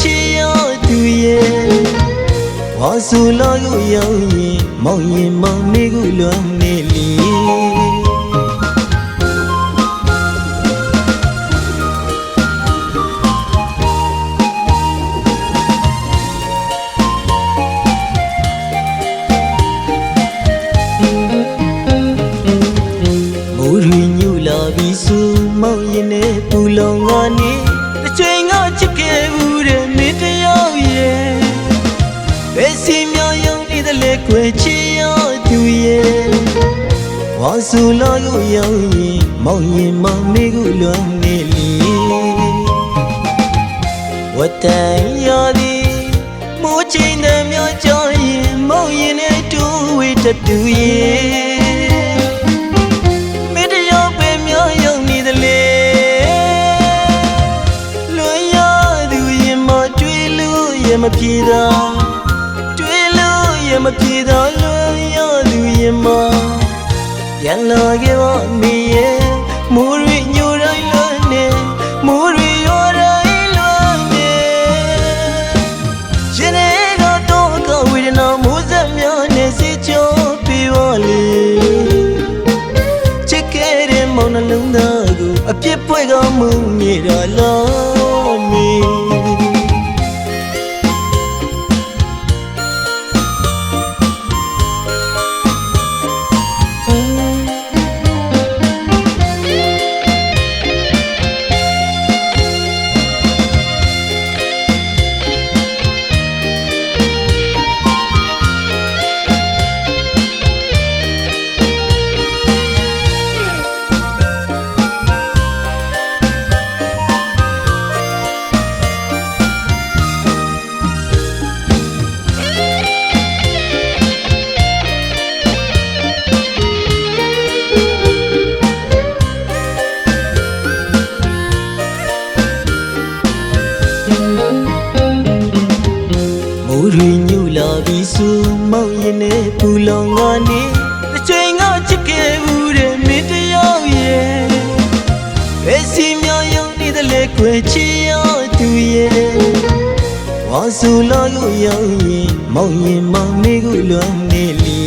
ချစ်ရသူရဲ့ဝါဆိုလာကိုရောက်ရင်မောင်ရင်မောင်နေကိုလွမ်းနေလေမိုးရီညူလာပြီးဆိုမောင်ရင်နဲ့ပူလောင်ကနေတစ်ချိန်ကချစ်ခဲ့ဘူးတဲ့မင်းတယောက်ရဲ့ဘယ်စီမြောင်ယုံနေတဲ့လေကွယ်ချစ်ရသူရဲ့ဝါဆိုလာကိုရောက်ရင်မောင်ရင်မောင်နေကိုလွမ်းနေလေဝတ်တန်ရသည်မိုးချိန်တည်းများကြရင်မောင်ရင်နဲ့တူဝေးတတူရဲ့မင်းတယောက်ပဲများယုံနေတဲ့လေလွန်ရသူရင်မတွေ့လို့ရမပြေတာမပြေတော့လွန်ရသူရင်မပြန်လာခဲ့ပါမေရဲ့မိုးရီညိုတိုင်းလွန်နေမိုးရီရောတိုင်းလွန်နေရှင်နေကတော့ကဝေဒနာမိုးစက်များနဲ့စီချိုးပြီးပါလေချစ်ခဲ့တဲ့မောင်နှလုံးသားကိုအပြစ်ပွဲကမှုမြေတာလားမေမိုးရီညူလာပြီးဆိုမောင်ရင်နဲ့ပူလောင်ကနေတစ်ချိန်ကချစ်ခဲ့ဘူးတဲ့မင်းတယောက်ရဲ့ဘယ်စီမြောင်ယုံနေတဲ့လေကွယ်ချစ်ရသူရဲ့ဝါဆိုလာကိုရောက်ရင်မောင်ရင်မောင်နေကိုလွမ်းနေလေ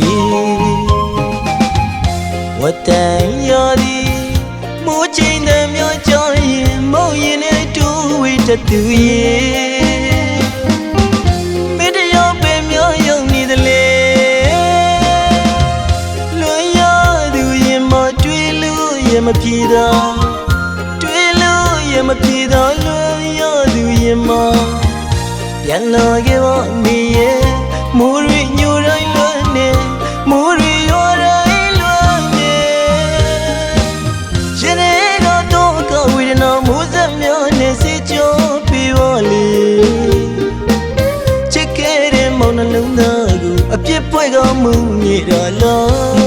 ဝတ်တန်ရသည်မိုးချိန်တည်းများကြရင်မောင်ရင်နဲ့တူဝေးတတူရဲ့မပြေတာတွေ့လို့ရမပြေတာလွန်ရသူရင်မပြန်လာခဲ့ပါမေရဲ့မိုးရီညိုတိုင်းလွန်နေမိုးရီရောတိုင်းလွန်နေရှင်နေတော့ကဝေဒနာမိုးစက်များနဲ့စီချိုးပြီးပါလေချစ်ခဲ့တဲ့မောင်နှလုံးသားကိုအပြစ်ပွဲကမှုမြေတာလား